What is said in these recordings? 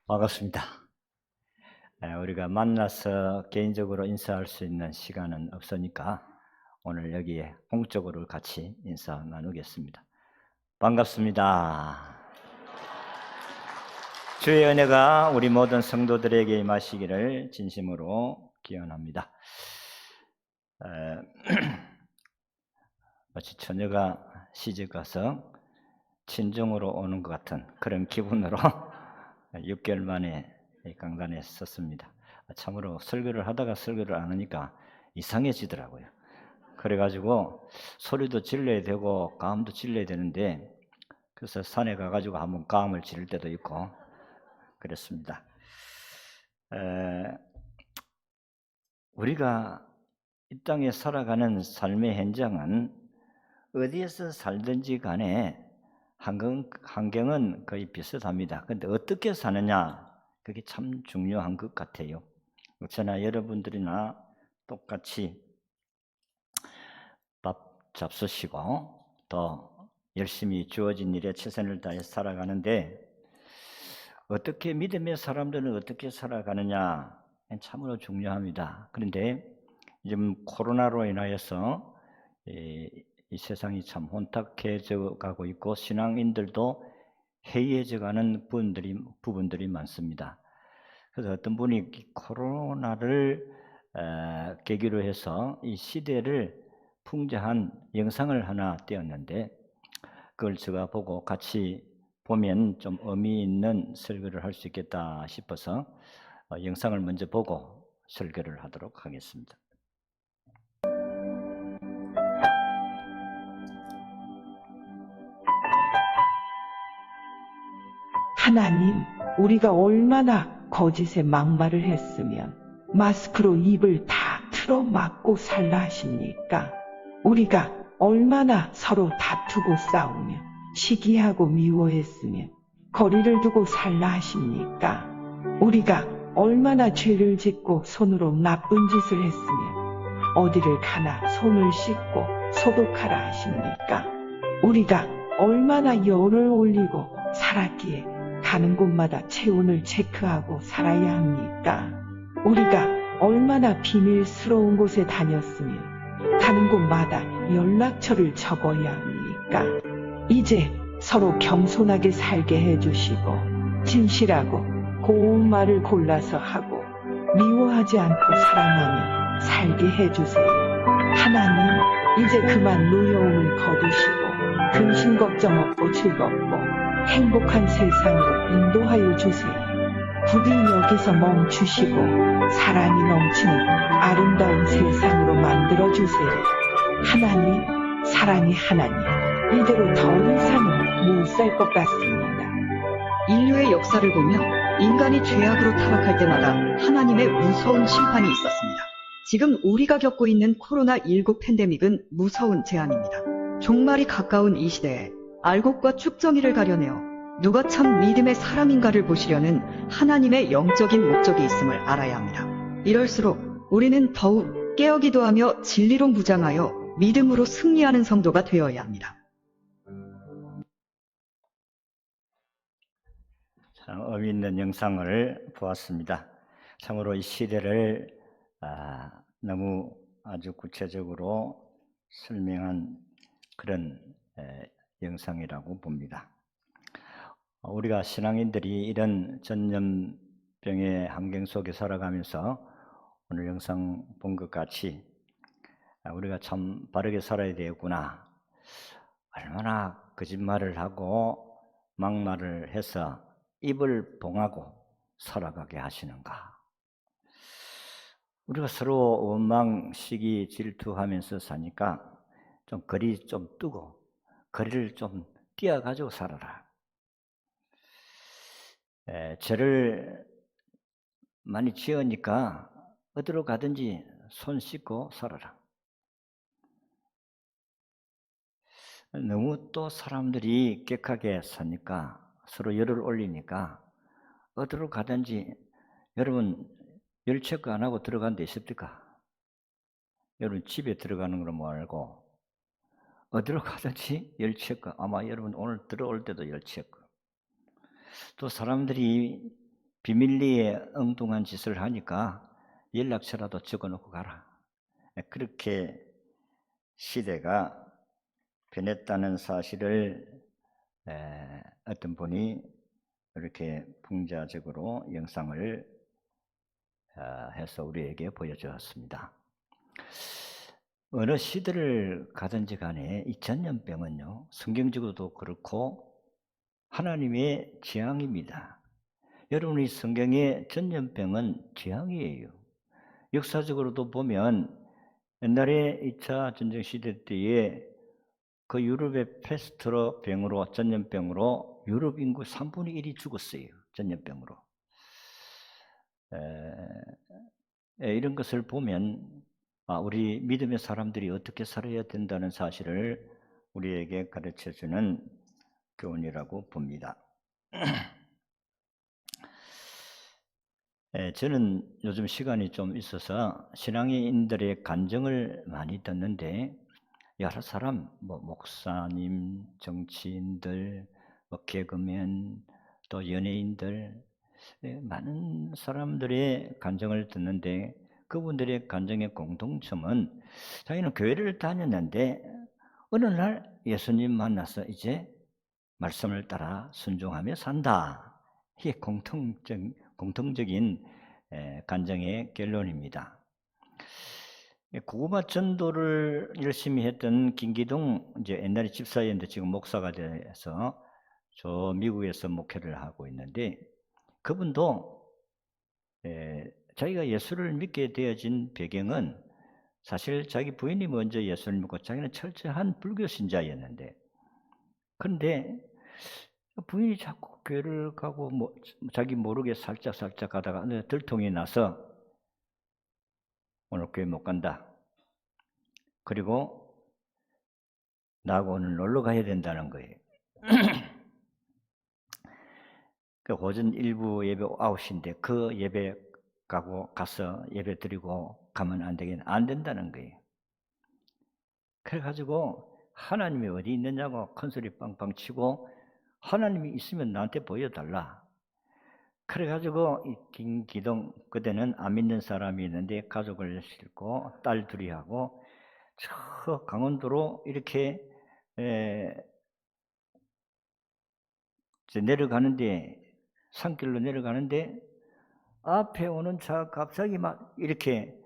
반갑습니다. 우리가 만나서 개인적으로 인사할 수 있는 시간은 없으니까 오늘 여기에 공적으로 같이 인사 나누겠습니다. 반갑습니다. 주의 은혜가 우리 모든 성도들에게 임하시기를 진심으로 기원합니다. 에, 마치 처녀가 시집 가서 친정으로 오는 것 같은 그런 기분으로 6개월 만에 이 강단에 섰습니다. 참으로 설교를 하다가 설교를 안 하니까 이상해지더라고요. 그래가지고 소리도 질러야 되고 가음도 질러야 되는데, 그래서 산에 가가지고 한번 가음을 지를 때도 있고 그랬습니다. 우리가 이 땅에 살아가는 삶의 현장은 어디에서 살든지 간에 환경은 거의 비슷합니다. 그런데 어떻게 사느냐, 그게 참 중요한 것 같아요. 저나 여러분들이나 똑같이 밥 잡수시고 더 열심히 주어진 일에 최선을 다해 살아가는데, 어떻게 믿음의 사람들은 어떻게 살아가느냐 참으로 중요합니다. 그런데 지금 코로나로 인하여서 이 세상이 참 혼탁해져 가고 있고 신앙인들도 해이해져 가는 부분들이 많습니다. 그래서 어떤 분이 코로나를 계기로 해서 이 시대를 풍자한 영상을 하나 띄웠는데, 그걸 제가 보고 같이 보면 좀 의미 있는 설교를 할 수 있겠다 싶어서 영상을 먼저 보고 설교를 하도록 하겠습니다. 하나님, 우리가 얼마나 거짓에 막말을 했으면 마스크로 입을 다 틀어막고 살라 하십니까? 우리가 얼마나 서로 다투고 싸우며 시기하고 미워했으면 거리를 두고 살라 하십니까? 우리가 얼마나 죄를 짓고 손으로 나쁜 짓을 했으면 어디를 가나 손을 씻고 소독하라 하십니까? 우리가 얼마나 열을 올리고 살았기에 가는 곳마다 체온을 체크하고 살아야 합니까? 우리가 얼마나 비밀스러운 곳에 다녔으면 가는 곳마다 연락처를 적어야 합니까? 이제 서로 겸손하게 살게 해주시고 진실하고 고운 말을 골라서 하고 미워하지 않고 사랑하며 살게 해주세요. 하나님, 이제 그만 노여움을 거두시고 근심 걱정 없고 즐겁고 행복한 세상으로 인도하여 주세요. 부디 여기서 멈추시고 사랑이 넘치는 아름다운 세상으로 만들어 주세요. 하나님, 사랑의 하나님, 이대로 더 이상은 못 살 것 같습니다. 인류의 역사를 보며 인간이 죄악으로 타락할 때마다 하나님의 무서운 심판이 있었습니다. 지금 우리가 겪고 있는 코로나19 팬데믹은 무서운 재앙입니다. 종말이 가까운 이 시대에 알곡과 축정이를 가려내어 누가 참 믿음의 사람인가를 보시려는 하나님의 영적인 목적이 있음을 알아야 합니다. 이럴수록 우리는 더욱 깨어 기도하며 진리로 무장하여 믿음으로 승리하는 성도가 되어야 합니다. 참 의미 있는 영상을 보았습니다. 참으로 이 시대를 너무 아주 구체적으로 설명한 그런 영상이라고 봅니다. 우리가 신앙인들이 이런 전염병의 환경 속에 살아가면서 오늘 영상 본 것 같이 우리가 참 바르게 살아야 되겠구나, 얼마나 거짓말을 하고 막말을 해서 입을 봉하고 살아가게 하시는가. 우리가 서로 원망, 시기, 질투하면서 사니까 좀 거리 좀 두고 거리를 좀 띄어가지고 살아라. 죄를 많이 지으니까 어디로 가든지 손 씻고 살아라. 너무 또 사람들이 격하게 사니까 서로 열을 올리니까 어디로 가든지, 여러분 열 체크 안 하고 들어간 데 있습니까? 여러분 집에 들어가는 걸 말고 어디로 가든지 열 체크. 아마 여러분 오늘 들어올 때도 열 체크. 또 사람들이 비밀리에 엉뚱한 짓을 하니까 연락처라도 적어놓고 가라. 그렇게 시대가 변했다는 사실을 어떤 분이 이렇게 풍자적으로 영상을 해서 우리에게 보여주었습니다. 어느 시대를 가든지 간에 이 전염병은요, 성경적으로도 그렇고 하나님의 재앙입니다. 여러분이 성경의 전염병은 재앙이에요. 역사적으로도 보면 옛날에 2차 전쟁 시대 때에 그 유럽의 페스트로 병으로, 전염병으로 유럽 인구 3분의 1이 죽었어요. 전염병으로. 이런 것을 보면 우리 믿음의 사람들이 어떻게 살아야 된다는 사실을 우리에게 가르쳐주는 교훈이라고 봅니다. 저는 요즘 시간이 좀 있어서 신앙인들의 간증을 많이 듣는데 여러 사람, 목사님, 정치인들, 개그맨, 또 연예인들, 많은 사람들의 간증을 듣는데 그분들의 간증의 공통점은 자기는 교회를 다녔는데 어느 날 예수님 만나서 이제 말씀을 따라 순종하며 산다. 이게 공통적인 간증의 결론입니다. 고구마 전도를 열심히 했던 김기동, 이제 옛날에 집사였는데 지금 목사가 돼서 저 미국에서 목회를 하고 있는데 그분도 자기가 예수를 믿게 되어진 배경은 사실 자기 부인이 먼저 예수를 믿고 자기는 철저한 불교 신자였는데, 그런데 부인이 자꾸 교회를 가고 자기 모르게 살짝 가다가 들통이 나서 오늘 교회 못 간다. 그리고 나하고 오늘 놀러 가야 된다는 거예요. 그 오전 일부 예배 9시인데 그 예배 가서 예배 드리고 가면 안 된다는 거예요. 그래가지고 하나님이 어디 있느냐고 큰소리 빵빵 치고 하나님이 있으면 나한테 보여달라. 그래가지고 이 김기동, 그때는 안 믿는 사람이 있는데 가족을 싣고 딸 둘이 하고 저 강원도로 이렇게 내려가는데, 산길로 내려가는데 앞에 오는 차가 갑자기 막 이렇게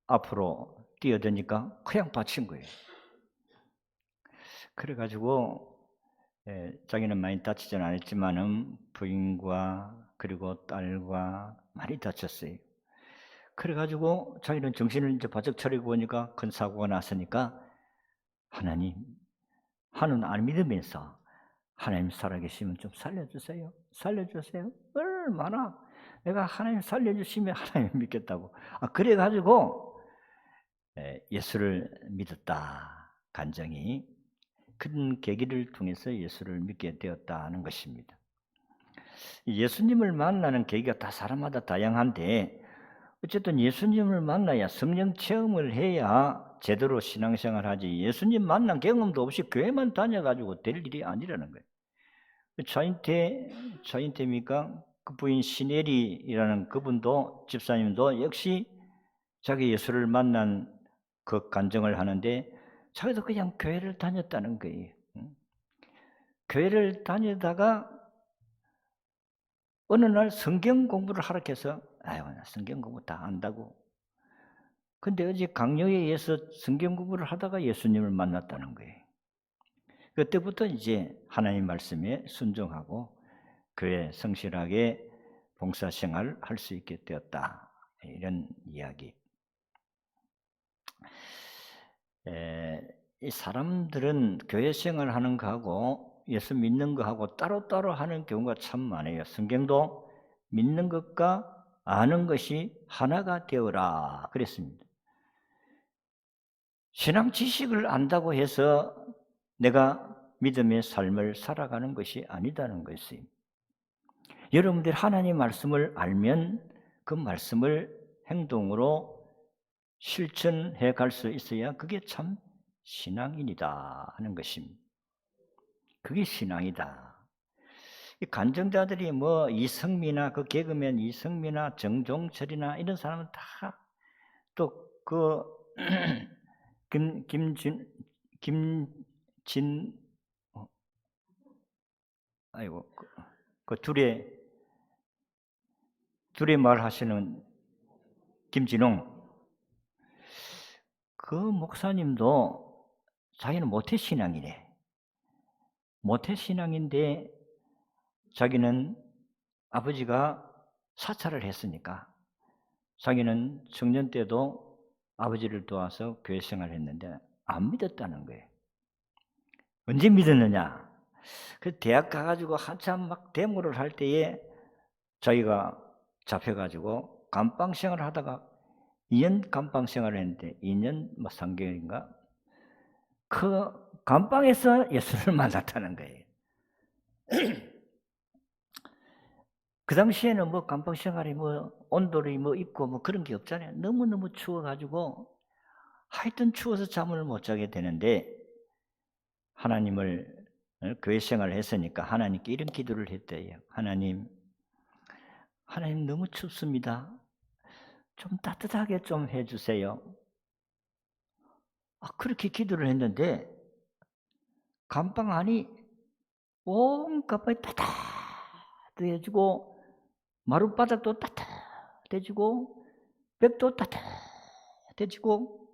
앞으로 뛰어드니까 그냥 받친 거예요. 그래가지고 자기는 많이 다치지는 않았지만은 부인과 그리고 딸과 많이 다쳤어요. 그래가지고 자기는 정신을 이제 바짝 차리고 보니까 큰 사고가 났으니까 하나님, 하나님 안 믿으면서 하나님 살아계시면 좀 살려주세요. 얼마나 내가 하나님 살려주시면 하나님 믿겠다고. 그래가지고 예수를 믿었다. 간증이 큰 계기를 통해서 예수를 믿게 되었다는 것입니다. 예수님을 만나는 계기가 다 사람마다 다양한데 어쨌든 예수님을 만나야 성령 체험을 해야 제대로 신앙생활 하지, 예수님 만난 경험도 없이 교회만 다녀가지고 될 일이 아니라는 거예요. 자인태입니까? 그 부인 시네리라는 그분도, 집사님도 역시 자기 예수를 만난 그 간증을 하는데 자기도 그냥 교회를 다녔다는 거예요. 교회를 다니다가 어느 날 성경 공부를 하라 해서 나 성경 공부 다 안다고. 근데 어제 강요에 의해서 성경 공부를 하다가 예수님을 만났다는 거예요. 그때부터 이제 하나님 말씀에 순종하고 교회 성실하게 봉사생활을 할 수 있게 되었다. 이런 이야기. 이 사람들은 교회 생활하는 거하고 예수 믿는 거하고 따로따로 하는 경우가 참 많아요. 성경도 믿는 것과 아는 것이 하나가 되어라 그랬습니다. 신앙 지식을 안다고 해서 내가 믿음의 삶을 살아가는 것이 아니다는 것이, 여러분들 하나님 말씀을 알면 그 말씀을 행동으로 실천해 갈 수 있어야 그게 참 신앙인이다 하는 것입니다. 그게 신앙이다. 이 간증자들이 뭐 이성미나 그 개그맨 이성미나 정종철이나 이런 사람은 다 또 그 김진 아이고 그 둘이 말하시는 김진홍 그 목사님도 자기는 모태신앙이래. 모태신앙인데 자기는 아버지가 사찰을 했으니까 자기는 청년 때도 아버지를 도와서 교회 생활을 했는데 안 믿었다는 거예요. 언제 믿었느냐? 그 대학 가가지고 한참 막 데모를 할 때에 자기가 잡혀가지고 감방 생활을 하다가 2년 감방 생활을 했는데 2년 뭐 3개월인가 그 감방에서 예수를 만났다는 거예요. 그 당시에는 뭐 감방 생활이 뭐 온돌이 뭐 있고 뭐 그런 게 없잖아요. 너무너무 추워가지고 하여튼 추워서 잠을 못 자게 되는데 하나님을 교회 생활을 했으니까 하나님께 이런 기도를 했대요. 하나님 너무 춥습니다. 좀 따뜻하게 좀 해주세요. 그렇게 기도를 했는데 감방 안이 온갖 바이 따뜻해지고 마룻바닥도 따뜻해지고 벽도 따뜻해지고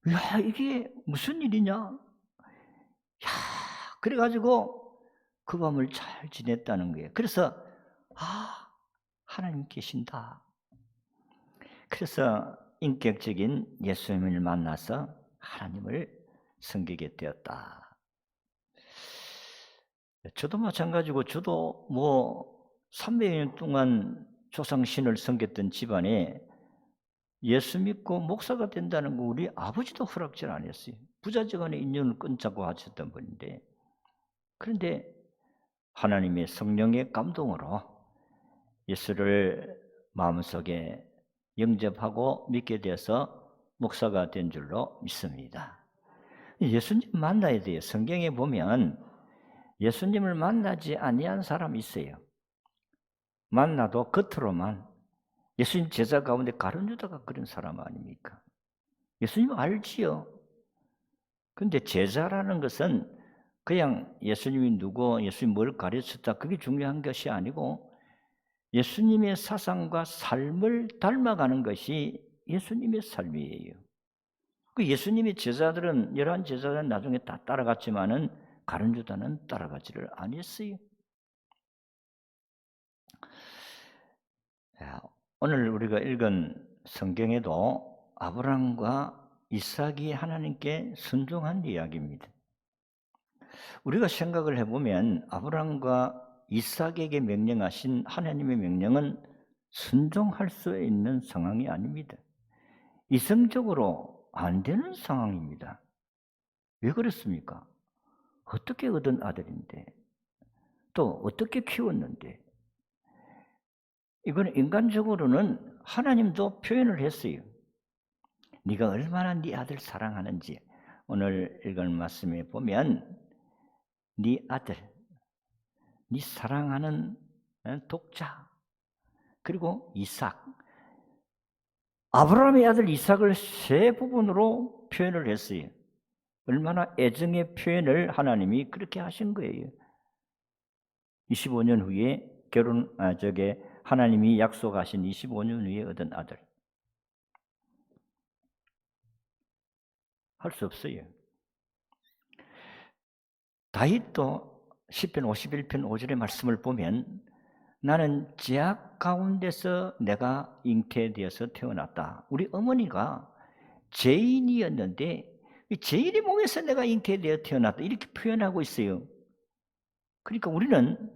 야 이게 무슨 일이냐? 야 그래가지고 그 밤을 잘 지냈다는 거예요. 그래서 하나님 계신다. 그래서 인격적인 예수님을 만나서 하나님을 섬기게 되었다. 저도 마찬가지고 저도 뭐 300년 동안 조상신을 섬겼던 집안에 예수 믿고 목사가 된다는 거 우리 아버지도 허락질 안 했어요. 부자지간에 인연을 끊자고 하셨던 분인데 그런데 하나님의 성령의 감동으로 예수를 마음속에 영접하고 믿게 돼서 목사가 된 줄로 믿습니다. 예수님 만나야 돼요. 성경에 보면 예수님을 만나지 아니한 사람이 있어요. 만나도 겉으로만. 예수님 제자 가운데 가룟 유다가 그런 사람 아닙니까? 예수님 알지요. 그런데 제자라는 것은 그냥 예수님이 누구, 예수님이 뭘 가르쳤다 그게 중요한 것이 아니고 예수님의 사상과 삶을 닮아가는 것이 예수님의 삶이에요. 그 예수님의 제자들은 11 제자들은 나중에 다 따라갔지만은 가룟 유다는 따라가지를 아니했어요. 오늘 우리가 읽은 성경에도 아브라함과 이삭이 하나님께 순종한 이야기입니다. 우리가 생각을 해보면 아브라함과 이삭에게 명령하신 하나님의 명령은 순종할 수 있는 상황이 아닙니다. 이성적으로 안 되는 상황입니다. 왜 그렇습니까? 어떻게 얻은 아들인데 또 어떻게 키웠는데 이건 인간적으로는 하나님도 표현을 했어요. 네가 얼마나 네 아들 사랑하는지 오늘 읽은 말씀에 보면 네 아들, 네 사랑하는 독자 그리고 이삭 아브라함의 아들 이삭을 세 부분으로 표현을 했어요. 얼마나 애정의 표현을 하나님이 그렇게 하신 거예요. 25년 후에 하나님이 약속하신 25년 후에 얻은 아들. 할 수 없어요. 다윗도 시편 51편 5절의 말씀을 보면 나는 제약 가운데서 내가 잉태되어서 태어났다. 우리 어머니가 죄인이었는데 죄인의 몸에서 내가 잉태되어 태어났다. 이렇게 표현하고 있어요. 그러니까 우리는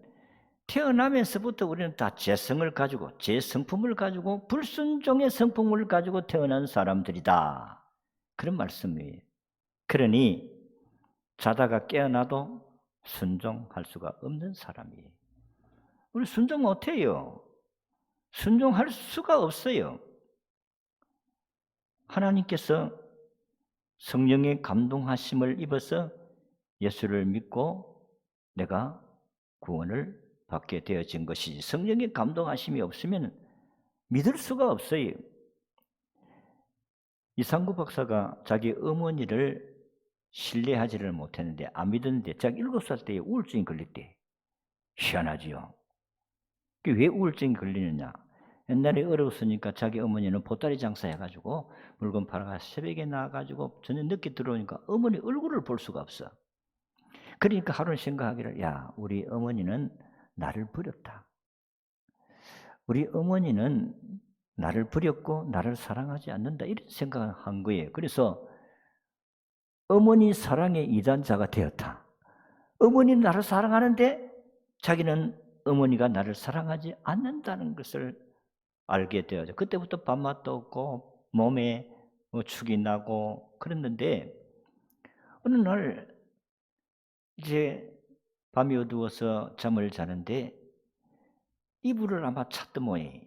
태어나면서부터 우리는 다 죄성을 가지고 죄성품을 가지고 불순종의 성품을 가지고 태어난 사람들이다. 그런 말씀이에요. 그러니 자다가 깨어나도 순종할 수가 없는 사람이에요. 우리 순종 못해요. 순종할 수가 없어요. 하나님께서 성령의 감동하심을 입어서 예수를 믿고 내가 구원을 받게 되어진 것이지 성령의 감동하심이 없으면 믿을 수가 없어요. 이상구 박사가 자기 어머니를 신뢰하지를 못했는데 안 믿었는데 자기 7살 때에 우울증이 걸렸대. 희한하지요. 그게 왜 우울증이 걸리느냐? 옛날에 어려웠으니까 자기 어머니는 보따리 장사해가지고 물건 팔아가 새벽에 나와가지고 저녁 늦게 들어오니까 어머니 얼굴을 볼 수가 없어. 그러니까 하루는 생각하기를, 야, 우리 어머니는 나를 버렸다. 우리 어머니는 나를 버렸고 나를 사랑하지 않는다. 이런 생각을 한 거예요. 그래서 어머니 사랑의 이단자가 되었다. 어머니는 나를 사랑하는데 자기는 어머니가 나를 사랑하지 않는다는 것을 알게 되어져. 그때부터 밥맛도 없고 몸에 축이 나고 그랬는데 어느 날 이제 밤이 어두워서 잠을 자는데 이불을 아마 찾던 모양이에요.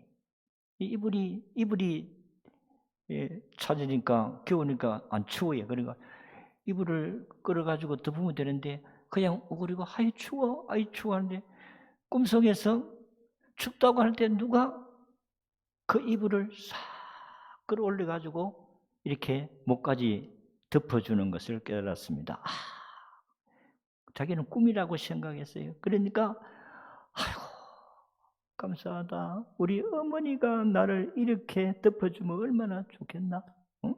이불이 찾으니까 겨우니까 안 추워요. 그러니까 이불을 끌어가지고 덮으면 되는데 그냥 우그리고 아이 추워 하는데 꿈속에서 춥다고 할 때 누가 그 이불을 싹 끌어올려가지고 이렇게 목까지 덮어주는 것을 깨달았습니다. 자기는 꿈이라고 생각했어요. 그러니까 아이고 감사하다. 우리 어머니가 나를 이렇게 덮어주면 얼마나 좋겠나. 응?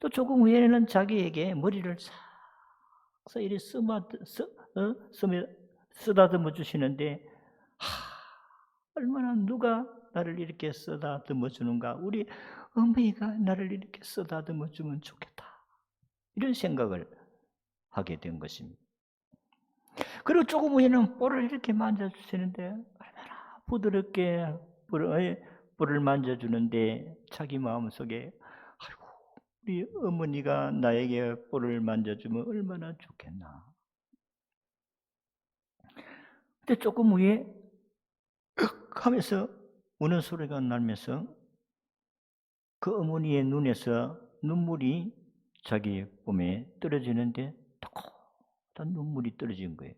또 조금 후에는 자기에게 머리를 싹 이렇게 쓰다듬어 주시는데 얼마나 누가 나를 이렇게 쓰다듬어 주는가. 우리 어머니가 나를 이렇게 쓰다듬어 주면 좋겠다. 이런 생각을 하게 된 것입니다. 그리고 조금 후에는 뿔을 이렇게 만져주시는데 얼마나 부드럽게 뿔을 만져주는데 자기 마음속에 아이고 우리 어머니가 나에게 뿔을 만져주면 얼마나 좋겠나. 근데 조금 후에 하면서 우는 소리가 나면서 그 어머니의 눈에서 눈물이 자기 몸에 떨어지는데 따뜻한 눈물이 떨어진 거예요.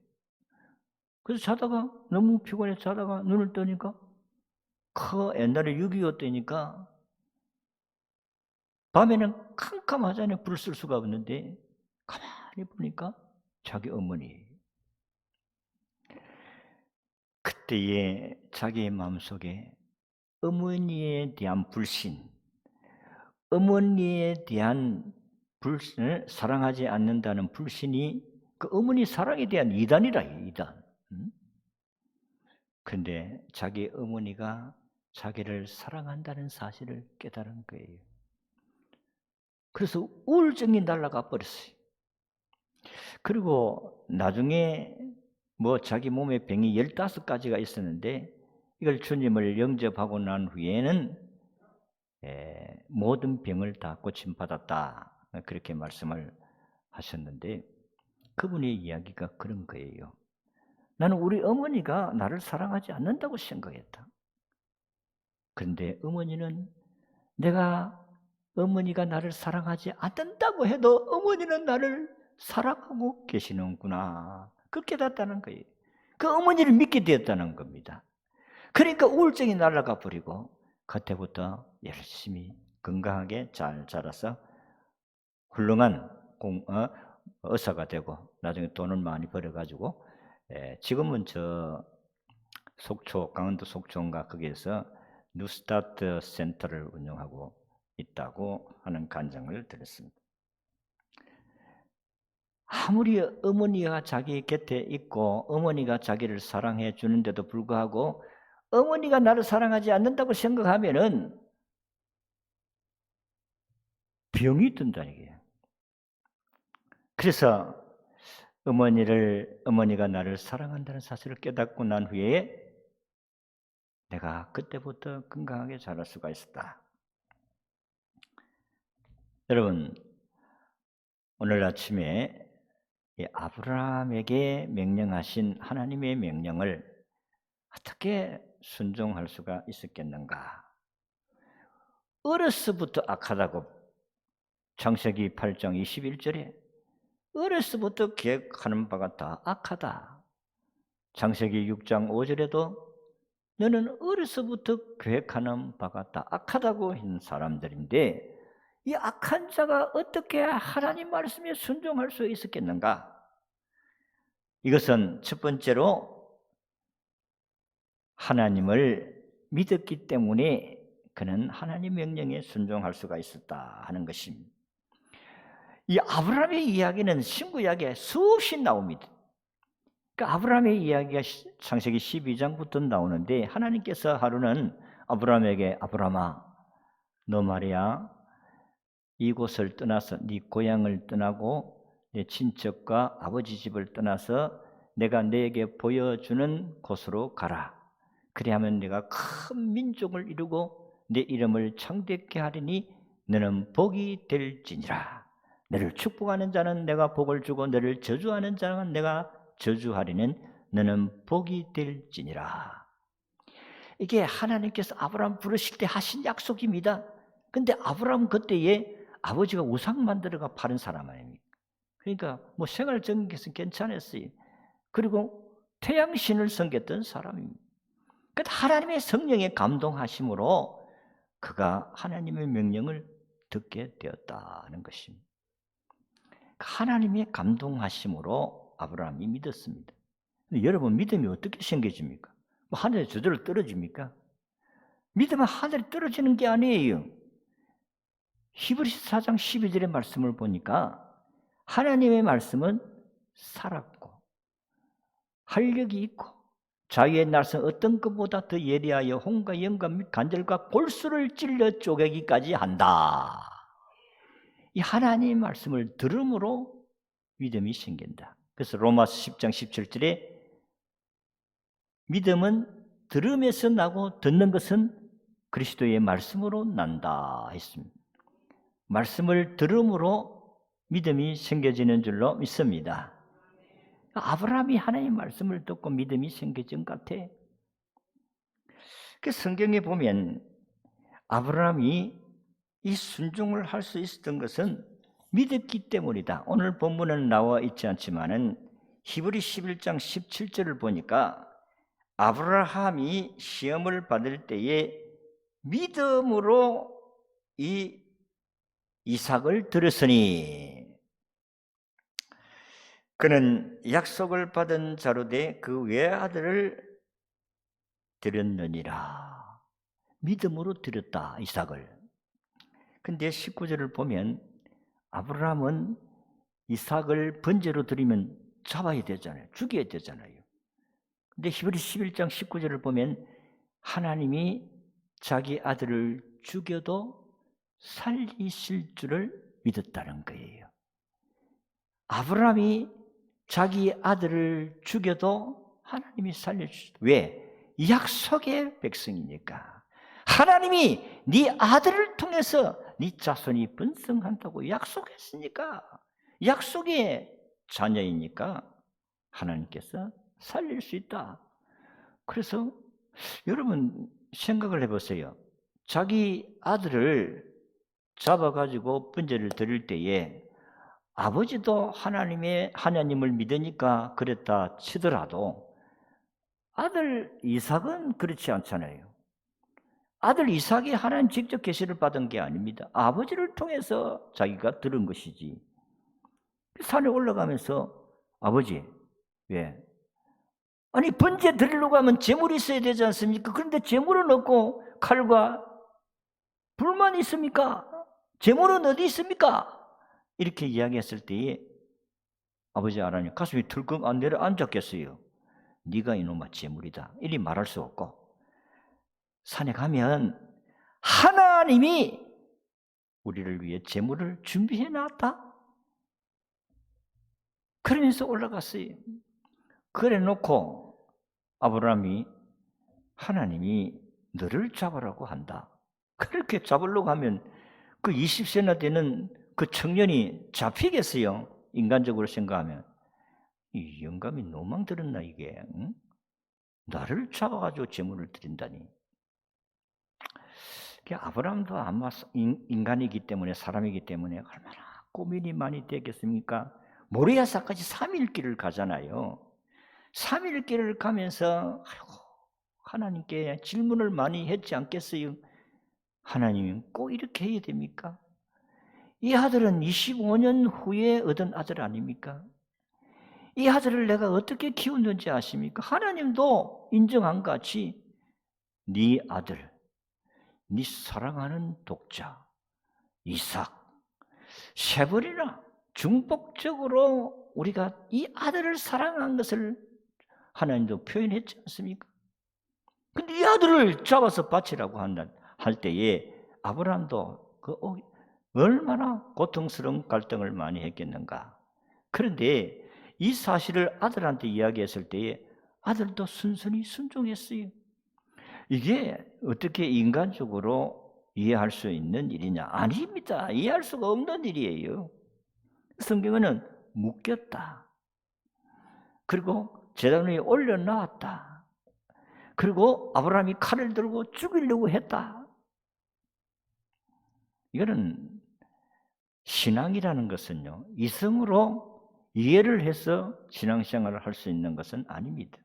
그래서 자다가 너무 피곤해서 자다가 눈을 뜨니까 그 옛날에 6.25 때니까 밤에는 캄캄하잖아요. 불을 쓸 수가 없는데 가만히 보니까 자기 어머니. 그때에 자기의 마음속에 어머니에 대한 불신, 어머니에 대한 불신을 사랑하지 않는다는 불신이 그 어머니 사랑에 대한 이단이라, 이단. 근데 자기 어머니가 자기를 사랑한다는 사실을 깨달은 거예요. 그래서 우울증이 날아가 버렸어요. 그리고 나중에 자기 몸에 병이 15가지가 있었는데 이걸 주님을 영접하고 난 후에는 모든 병을 다 고침받았다. 그렇게 말씀을 하셨는데 그분의 이야기가 그런 거예요. 나는 우리 어머니가 나를 사랑하지 않는다고 생각했다. 그런데 어머니는 내가 어머니가 나를 사랑하지 않는다고 해도 어머니는 나를 사랑하고 계시는구나. 그 깨닫다는 거예요. 그 어머니를 믿게 되었다는 겁니다. 그러니까 우울증이 날아가 버리고 그때부터 열심히 건강하게 잘 자라서 훌륭한 의사가 되고 나중에 돈을 많이 벌어가지고 지금은 저 속초 강원도 속초인가 거기에서 뉴스타트 센터를 운영하고 있다고 하는 간증을 들었습니다. 아무리 어머니가 자기 곁에 있고 어머니가 자기를 사랑해 주는데도 불구하고 어머니가 나를 사랑하지 않는다고 생각하면은 병이 든다는 얘기예요. 그래서 어머니가 나를 사랑한다는 사실을 깨닫고 난 후에 내가 그때부터 건강하게 자랄 수가 있었다. 여러분, 오늘 아침에 아브라함에게 명령하신 하나님의 명령을 어떻게 순종할 수가 있었겠는가? 어려서부터 악하다고 창세기 8장 21절에 어려서부터 계획하는 바가 다 악하다. 창세기 6장 5절에도 너는 어려서부터 계획하는 바 같다. 악하다고 했는 사람들인데 이 악한 자가 어떻게 하나님 말씀에 순종할 수 있었겠는가? 이것은 첫 번째로 하나님을 믿었기 때문에 그는 하나님 명령에 순종할 수가 있었다 하는 것입니다. 이 아브라함의 이야기는 신구약에 수없이 나옵니다. 그러니까 아브라함의 이야기가 창세기 12장부터 나오는데 하나님께서 하루는 아브라함에게 아브라함아 너 말이야 이곳을 떠나서 네 고향을 떠나고 내 친척과 아버지 집을 떠나서 내가 너에게 보여주는 곳으로 가라. 그리하면 내가 큰 민족을 이루고 내 이름을 창대케 하리니 너는 복이 될지니라. 너를 축복하는 자는 내가 복을 주고 너를 저주하는 자는 내가 저주하리는 너는 복이 될지니라. 이게 하나님께서 아브라함 부르실 때 하신 약속입니다. 근데 아브라함 그때에 아버지가 우상 만들어가 파는 사람 아닙니까? 그러니까 뭐 생활적인 것은 괜찮았어요. 그리고 태양신을 섬겼던 사람입니다. 그러니까 하나님의 성령에 감동하심으로 그가 하나님의 명령을 듣게 되었다는 것입니다. 하나님의 감동하심으로 아브라함이 믿었습니다. 근데 여러분 믿음이 어떻게 생겨집니까? 뭐 하늘에 저절로 떨어집니까? 믿음은 하늘에 떨어지는 게 아니에요. 히브리서 4장 12절의 말씀을 보니까 하나님의 말씀은 살았고 활력이 있고 자유의 날선 어떤 것보다 더 예리하여 혼과 영과 및 관절과 골수를 찔러 쪼개기까지 한다. 이 하나님의 말씀을 들음으로 믿음이 생긴다. 그래서 로마서 10장 17절에 믿음은 들음에서 나고 듣는 것은 그리스도의 말씀으로 난다 했습니다. 말씀을 들음으로 믿음이 생겨지는 줄로 믿습니다. 아브라함이 하나님의 말씀을 듣고 믿음이 생겨진 것 같아. 그 성경에 보면 아브라함이 이 순종을 할 수 있었던 것은 믿었기 때문이다. 오늘 본문은 나와 있지 않지만은 히브리 11장 17절을 보니까 아브라함이 시험을 받을 때에 믿음으로 이 이삭을 들었으니 그는 약속을 받은 자로 돼 그 외아들을 드렸느니라. 믿음으로 드렸다 이삭을. 근데 19절을 보면 아브라함은 이삭을 번제로 드리면 잡아야 되잖아요. 죽여야 되잖아요. 근데 히브리 11장 19절을 보면 하나님이 자기 아들을 죽여도 살리실 줄을 믿었다는 거예요. 아브라함이 자기 아들을 죽여도 하나님이 살려주실. 왜? 약속의 백성이니까. 하나님이 네 아들을 통해서 네 자손이 번성한다고 약속했으니까, 약속의 자녀이니까 하나님께서 살릴 수 있다. 그래서 여러분 생각을 해보세요. 자기 아들을 잡아가지고 번제를 드릴 때에 아버지도 하나님을 믿으니까 그랬다 치더라도 아들 이삭은 그렇지 않잖아요. 아들 이삭이 하나님 직접 계시를 받은 게 아닙니다. 아버지를 통해서 자기가 들은 것이지. 산에 올라가면서 아버지, 왜? 아니 번제 드리려고 하면 제물이 있어야 되지 않습니까? 그런데 제물은 없고 칼과 불만 있습니까? 제물은 어디 있습니까? 이렇게 이야기했을 때에 아버지 하나님 가슴이 덜컥 안 내려앉았겠어요. 네가 이놈아 제물이다. 이리 말할 수 없고 산에 가면 하나님이 우리를 위해 제물을 준비해 놨다. 그러면서 올라갔어요. 그래 놓고 아브라함이 하나님이 너를 잡으라고 한다. 그렇게 잡으려고 하면 그 20세나 되는 그 청년이 잡히겠어요. 인간적으로 생각하면. 이 영감이 노망 들었나 이게. 응? 나를 잡아가지고 제물을 드린다니. 아브라함도 아마 인간이기 때문에 사람이기 때문에 얼마나 고민이 많이 되겠습니까? 모리아산까지 3일 길을 가잖아요. 3일길을 가면서 하나님께 질문을 많이 했지 않겠어요? 하나님 꼭 이렇게 해야 됩니까? 이 아들은 25년 후에 얻은 아들 아닙니까? 이 아들을 내가 어떻게 키웠는지 아십니까? 하나님도 인정한 것 같이 네 아들, 네 사랑하는 독자 이삭 세 번이나 중복적으로 우리가 이 아들을 사랑한 것을 하나님도 표현했지 않습니까? 근데 이 아들을 잡아서 바치라고 할 때에 아브라함도 얼마나 고통스러운 갈등을 많이 했겠는가. 그런데 이 사실을 아들한테 이야기했을 때에 아들도 순순히 순종했어요. 이게 어떻게 인간적으로 이해할 수 있는 일이냐? 아닙니다. 이해할 수가 없는 일이에요. 성경에는 묶였다. 그리고 제단 위에 올려놓았다. 그리고 아브라함이 칼을 들고 죽이려고 했다. 이거는 신앙이라는 것은요, 이성으로 이해를 해서 신앙생활을 할 수 있는 것은 아닙니다.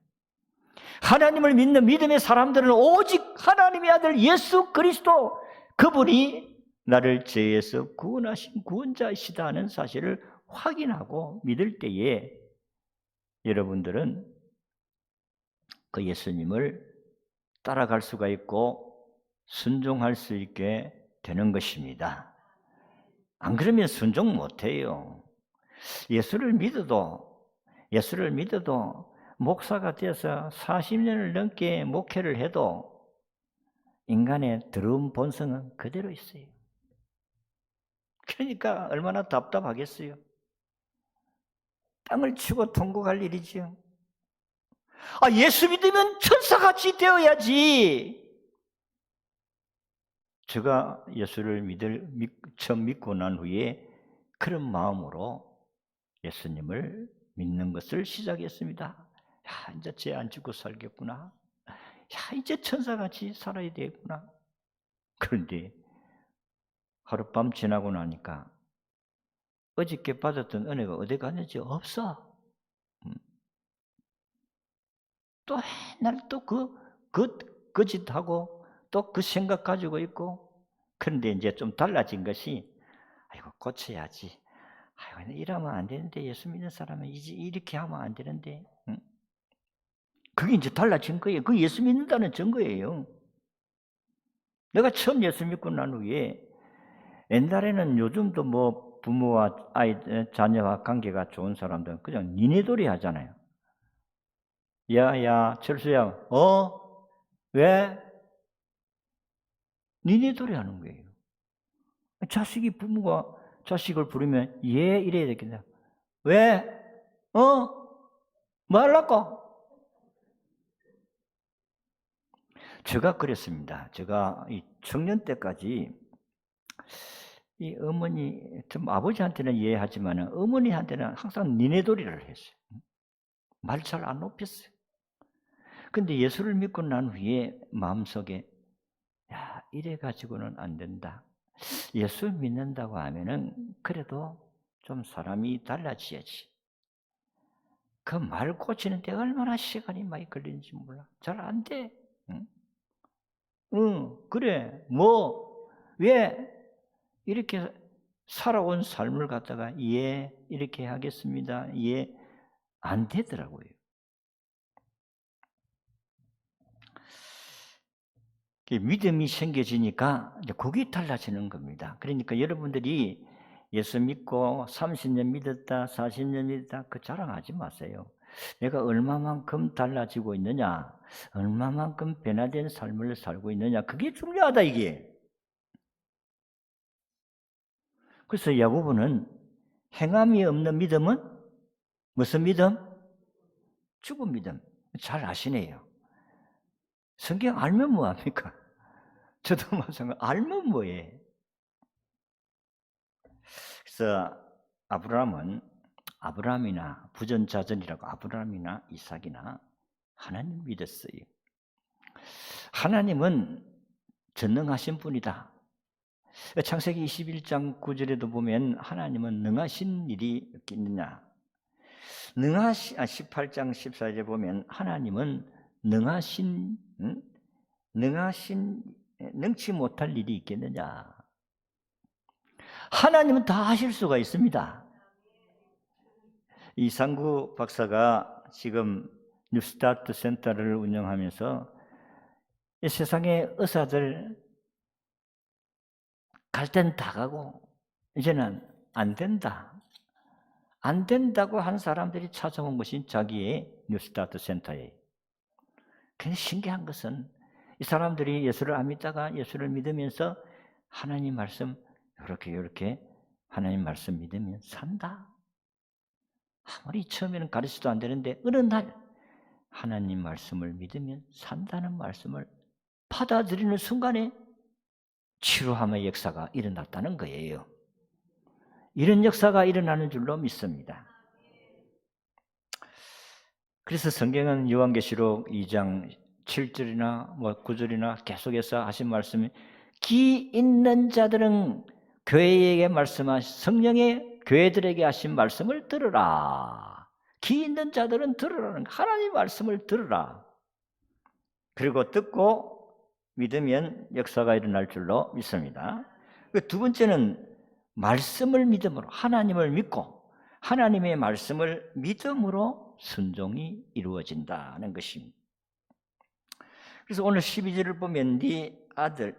하나님을 믿는 믿음의 사람들은 오직 하나님의 아들 예수 그리스도, 그분이 나를 죄에서 구원하신 구원자이시다는 사실을 확인하고 믿을 때에 여러분들은 그 예수님을 따라갈 수가 있고 순종할 수 있게 되는 것입니다. 안 그러면 순종 못해요. 예수를 믿어도 목사가 되어서 40년을 넘게 목회를 해도 인간의 더러운 본성은 그대로 있어요. 그러니까 얼마나 답답하겠어요. 땅을 치고 통곡할 일이지요. 예수 믿으면 천사같이 되어야지. 제가 예수를 처음 믿고 난 후에 그런 마음으로 예수님을 믿는 것을 시작했습니다. 이제 죄 안 짓고 살겠구나. 이제 천사같이 살아야 되겠구나. 그런데 하룻밤 지나고 나니까 어저께 받았던 은혜가 어디 갔는지 없어. 또 맨날 또 그 짓하고 또 그 생각 가지고 있고. 그런데 이제 좀 달라진 것이, 고쳐야지. 이러면 안 되는데, 예수 믿는 사람은 이렇게 하면 안 되는데. 그게 이제 달라진 거예요. 그게 예수 믿는다는 증거예요. 내가 처음 예수 믿고 난 후에, 옛날에는 요즘도 뭐 부모와 자녀와 관계가 좋은 사람들은 그냥 니네돌이 하잖아요. 야, 철수야, 왜? 니네돌이 하는 거예요. 부모가 자식을 부르면 이래야 되겠냐? 왜? 뭐 하려고? 제가 그랬습니다. 제가 이 청년 때까지 이 어머니, 좀 아버지한테는 이해하지만 어머니한테는 항상 니네돌이를 했어요. 말 잘 안 높였어요. 근데 예수를 믿고 난 후에 마음속에 이래 가지고는 안 된다. 예수 믿는다고 하면은 그래도 좀 사람이 달라져야지. 그 말 고치는데 얼마나 시간이 많이 걸리는지 몰라. 잘 안 돼. 그래. 왜 이렇게 살아온 삶을 갖다가 이렇게 하겠습니다. 안 되더라고요. 믿음이 생겨지니까 이제 그게 달라지는 겁니다. 그러니까 여러분들이 예수 믿고 30년 믿었다, 40년 믿었다, 그 자랑하지 마세요. 내가 얼마만큼 달라지고 있느냐, 얼마만큼 변화된 삶을 살고 있느냐, 그게 중요하다, 이게. 그래서 야고보는 행함이 없는 믿음은 무슨 믿음? 죽은 믿음. 잘 아시네요. 성경 알면 뭐합니까? 저도 마찬가지로 알면 뭐해. 그래서 아브라함이나 부전자전이라고 아브라함이나 이삭이나 하나님 믿었어요. 하나님은 전능하신 분이다. 창세기 21장 9절에도 보면 하나님은 능하신 일이 있겠느냐. 능하시 18장 14절에 보면 하나님은 능하신 능치 못할 일이 있겠느냐. 하나님은 다 하실 수가 있습니다. 이상구 박사가 지금 뉴스타트 센터를 운영하면서 이 세상의 의사들 갈 땐 다 가고 이제는 안 된다. 안 된다고 한 사람들이 찾아온 것이 자기의 뉴스타트 센터에. 근데 신기한 것은 이 사람들이 예수를 안 믿다가 예수를 믿으면서 하나님 말씀 이렇게 하나님 말씀 믿으면 산다. 아무리 처음에는 가르쳐도 안 되는데 어느 날 하나님 말씀을 믿으면 산다는 말씀을 받아들이는 순간에 치료함의 역사가 일어났다는 거예요. 이런 역사가 일어나는 줄로 믿습니다. 그래서 성경은 요한계시록 2장 7절이나 9절이나 계속해서 하신 말씀이 기 있는 자들은 교회에게 말씀하신 성령의 교회들에게 하신 말씀을 들으라. 기 있는 자들은 들으라는 하나님 말씀을 들으라. 그리고 듣고 믿으면 역사가 일어날 줄로 믿습니다. 두 번째는 말씀을 믿음으로 하나님을 믿고 하나님의 말씀을 믿음으로 순종이 이루어진다는 것입니다. 그래서 오늘 12절을 보면 네 아들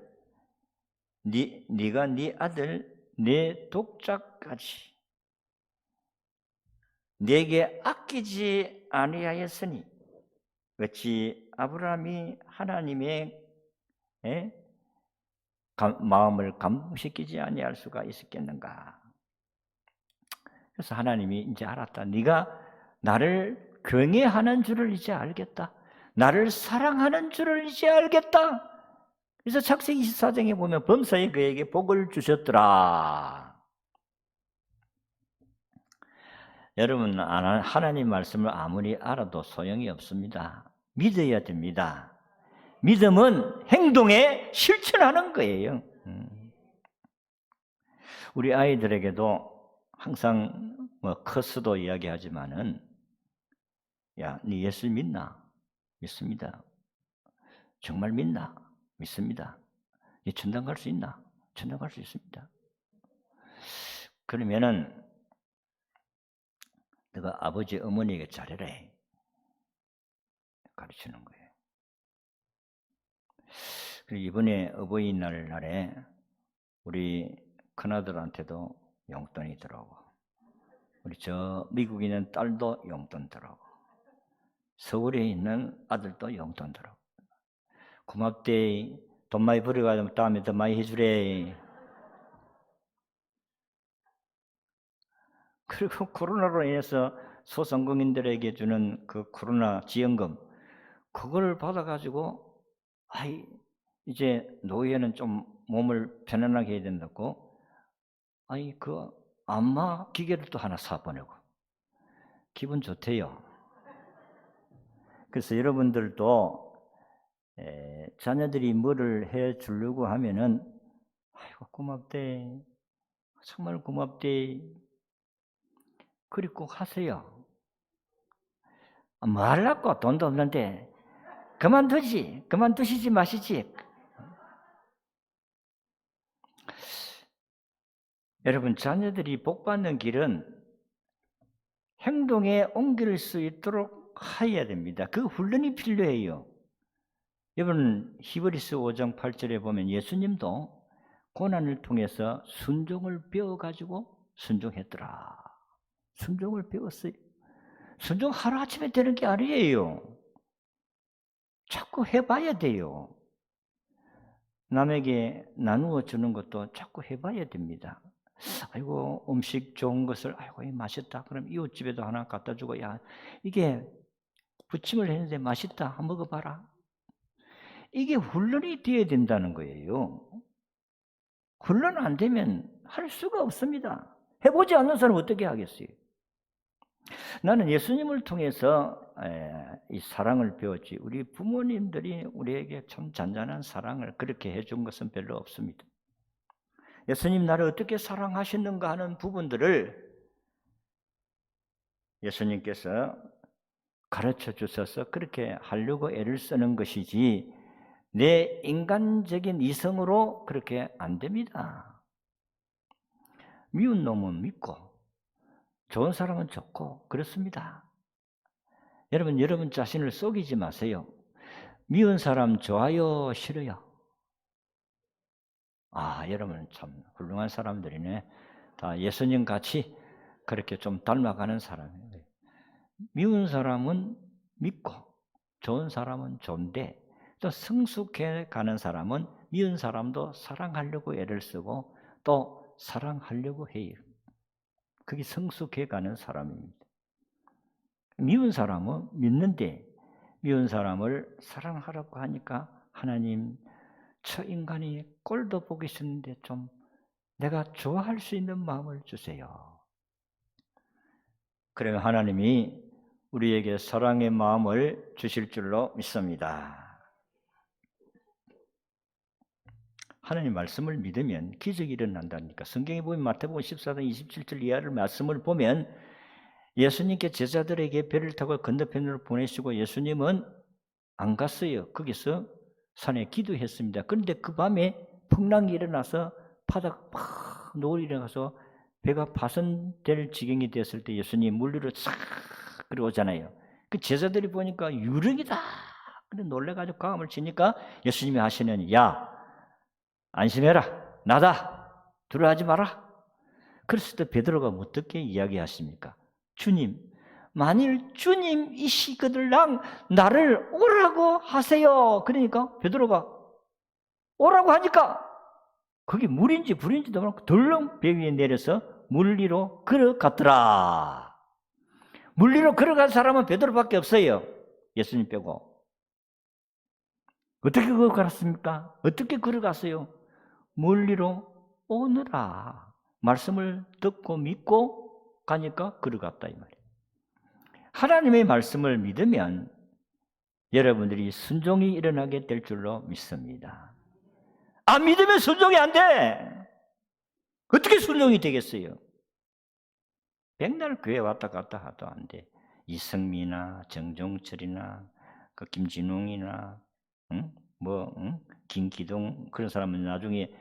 네가 네 아들 내 독자까지 내게 아끼지 아니하였으니 어찌 아브라함이 하나님의 마음을 감동시키지 아니할 수가 있었겠는가. 그래서 하나님이 이제 알았다. 네가 나를 경외하는 줄을 이제 알겠다. 나를 사랑하는 줄을 이제 알겠다. 그래서 창세기 24장에 보면 범사에 그에게 복을 주셨더라. 여러분 하나님 말씀을 아무리 알아도 소용이 없습니다. 믿어야 됩니다. 믿음은 행동에 실천하는 거예요. 우리 아이들에게도 항상 커스도 이야기하지만은 야, 네 예수 믿나? 믿습니다. 정말 믿나? 믿습니다. 네 천당 갈 수 있나? 천당 갈 수 있습니다. 그러면은 너가 아버지 어머니에게 잘해라 가르치는 거예요. 그리고 이번에 어버이날 날에 우리 큰아들한테도 용돈이 들어오고 우리 저 미국에 있는 딸도 용돈 들어오고 서울에 있는 아들도 용돈 들어오고 고맙대. 돈 많이 벌어가지고 다음에 더 많이 해주래. 그리고 코로나로 인해서 소상공인들에게 주는 그 코로나 지원금 그걸 받아가지고 이제 노후에는 좀 몸을 편안하게 해야 된다고 그 안마 기계를 또 하나 사보내고 기분 좋대요. 그래서 여러분들도 자녀들이 뭐를 해 주려고 하면은 아이고 고맙대. 정말 고맙대. 그리고 하세요. 뭐 하려고 돈도 없는데 그만두시지 마시지. 여러분 자녀들이 복받는 길은 행동에 옮길 수 있도록 해야 됩니다. 그 훈련이 필요해요. 여러분 히브리서 5장 8절에 보면 예수님도 고난을 통해서 순종을 배워가지고 순종했더라. 순종을 배웠어요. 순종 하루아침에 되는 게 아니에요. 자꾸 해봐야 돼요. 남에게 나누어 주는 것도 자꾸 해봐야 됩니다. 아이고 음식 좋은 것을 아이고 맛있다. 그럼 이웃집에도 하나 갖다 주고 야 이게 부침을 했는데 맛있다. 한번 먹어봐라. 이게 훈련이 되어야 된다는 거예요. 훈련 안 되면 할 수가 없습니다. 해보지 않는 사람은 어떻게 하겠어요? 나는 예수님을 통해서 이 사랑을 배웠지 우리 부모님들이 우리에게 참 잔잔한 사랑을 그렇게 해준 것은 별로 없습니다. 예수님 나를 어떻게 사랑하시는가 하는 부분들을 예수님께서 가르쳐 주셔서 그렇게 하려고 애를 쓰는 것이지 내 인간적인 이성으로 그렇게 안 됩니다. 미운 놈은 밉고 좋은 사람은 좋고 그렇습니다. 여러분 자신을 속이지 마세요. 미운 사람 좋아요, 싫어요? 여러분 참 훌륭한 사람들이네. 다 예수님 같이 그렇게 좀 닮아가는 사람이에요. 미운 사람은 밉고 좋은 사람은 좋은데 또 성숙해 가는 사람은 미운 사람도 사랑하려고 애를 쓰고 또 사랑하려고 해요. 그게 성숙해 가는 사람입니다. 미운 사람은 믿는데 미운 사람을 사랑하라고 하니까 하나님 저 인간이 꼴도 보기 싫은데 좀 내가 좋아할 수 있는 마음을 주세요. 그러면 하나님이 우리에게 사랑의 마음을 주실 줄로 믿습니다. 하나님 말씀을 믿으면 기적이 일어난다니까. 성경에 보면 마태복음 14장 27절 이하를 말씀을 보면 예수님께 제자들에게 배를 타고 건너편으로 보내시고 예수님은 안 갔어요. 거기서 산에 기도했습니다. 그런데 그 밤에 풍랑이 일어나서 바다가 팍 노을이라서 배가 파손될 지경이 됐을 때 예수님 물 위로 싹 그러오잖아요. 그 제자들이 보니까 유령이다. 그래 놀래가지고 가음을 치니까 예수님이 하시는 야 안심해라 나다 두려워하지 마라. 그랬을 때 베드로가 어떻게 이야기하십니까? 주님 만일 주님이시거들랑 나를 오라고 하세요. 그러니까 베드로가 오라고 하니까 그게 물인지 불인지도 모르고 덜렁 배 위에 내려서 물 위로 걸어갔더라. 물 위로 걸어간 사람은 베드로밖에 없어요. 예수님 빼고. 어떻게 걸어갔습니까? 어떻게 걸어갔어요? 물 위로 오느라. 말씀을 듣고 믿고 가니까 걸어갔다 이 말이에요. 하나님의 말씀을 믿으면 여러분들이 순종이 일어나게 될 줄로 믿습니다. 안 믿으면 순종이 안 돼. 어떻게 순종이 되겠어요? 백날 교회 왔다 갔다 하도 안 돼. 이성미나 정종철이나 그 김진웅이나 김기동 그런 사람은 나중에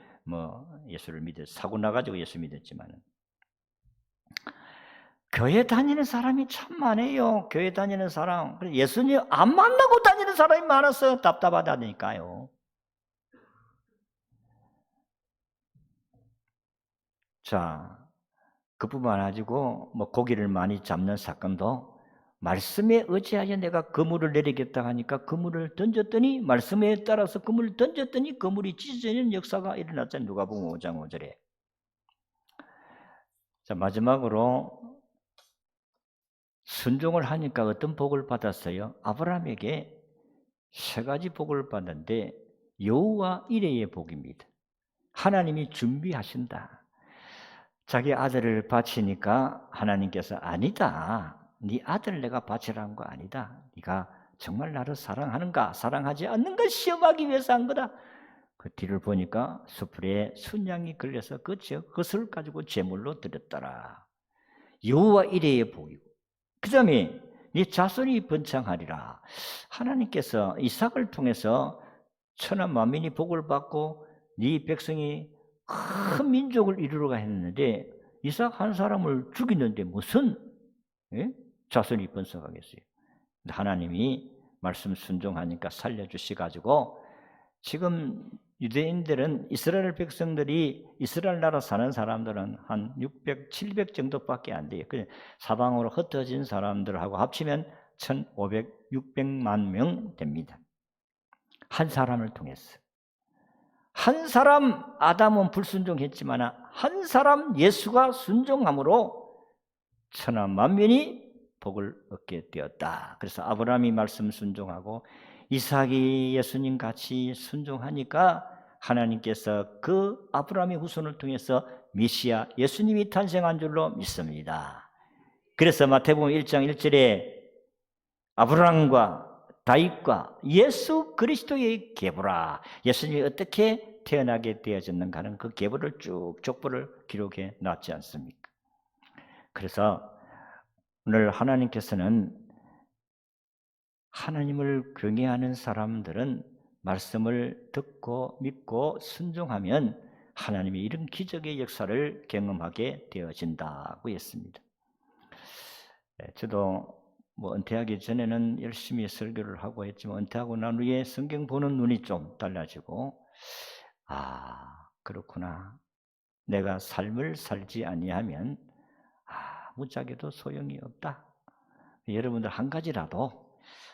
예수를 믿어 사고 나가지고 예수 믿었지만 교회 다니는 사람이 참 많아요. 교회 다니는 사람 예수님 안 만나고 다니는 사람이 많아서 답답하다니까요. 자, 그뿐만 아니고 고기를 많이 잡는 사건도 말씀에 의지하여 내가 그물을 내리겠다 하니까 그물을 던졌더니 말씀에 따라서 그물을 던졌더니 그물이 찢어지는 역사가 일어났잖아요. 누가복음 5장 5절에. 자, 마지막으로 순종을 하니까 어떤 복을 받았어요? 아브라함에게 세 가지 복을 받는데 여호와 이레의 복입니다. 하나님이 준비하신다. 자기 아들을 바치니까 하나님께서 아니다. 네 아들 내가 바치라는 거 아니다. 네가 정말 나를 사랑하는가 사랑하지 않는가 시험하기 위해서 한 거다. 그 뒤를 보니까 수풀에 순양이 걸려서 그것을 가지고 제물로 드렸더라. 여호와 이레의 복이고 그 다음에 네 자손이 번창하리라. 하나님께서 이삭을 통해서 천하 만민이 복을 받고 네 백성이 큰 민족을 이루려고 했는데 이삭 한 사람을 죽이는데 무슨 자손이 번성하겠어요? 하나님이 말씀 순종하니까 살려주시가지고 지금 유대인들은 이스라엘 백성들이 이스라엘 나라 사는 사람들은 한 600, 700 정도밖에 안 돼요. 사방으로 흩어진 사람들하고 합치면 1,500, 600만 명 됩니다. 한 사람을 통해서. 한 사람 아담은 불순종했지만 한 사람 예수가 순종함으로 천하 만민이 복을 얻게 되었다. 그래서 아브라함이 말씀 순종하고 이삭이 예수님 같이 순종하니까 하나님께서 그 아브라함의 후손을 통해서 메시아 예수님이 탄생한 줄로 믿습니다. 그래서 마태복음 1장 1절에 아브라함과 다윗과 예수 그리스도의 계보라. 예수님이 어떻게 태어나게 되어졌는가 하는 그 계보를 쭉 족보를 기록해 놨지 않습니까? 그래서 오늘 하나님께서는 하나님을 경외하는 사람들은 말씀을 듣고 믿고 순종하면 하나님의 이런 기적의 역사를 경험하게 되어진다고 했습니다. 저도 은퇴하기 전에는 열심히 설교를 하고 했지만 은퇴하고 난 후에 성경 보는 눈이 좀 달라지고 그렇구나. 내가 삶을 살지 아니하면 무작위도 소용이 없다. 여러분들 한 가지라도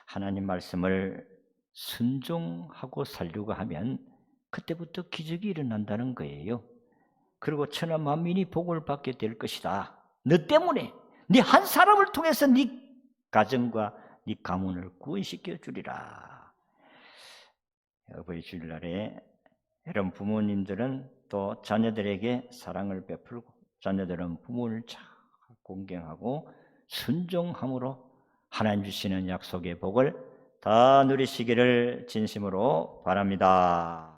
하나님 말씀을 순종하고 살려고 하면 그때부터 기적이 일어난다는 거예요. 그리고 천하 만민이 복을 받게 될 것이다. 너 때문에 네 한 사람을 통해서 네 가정과 네 가문을 구원시켜 주리라. 어버이 주일날에 여러분 부모님들은 또 자녀들에게 사랑을 베풀고 자녀들은 부모를 잘 공경하고 순종함으로 하나님 주시는 약속의 복을 다 누리시기를 진심으로 바랍니다.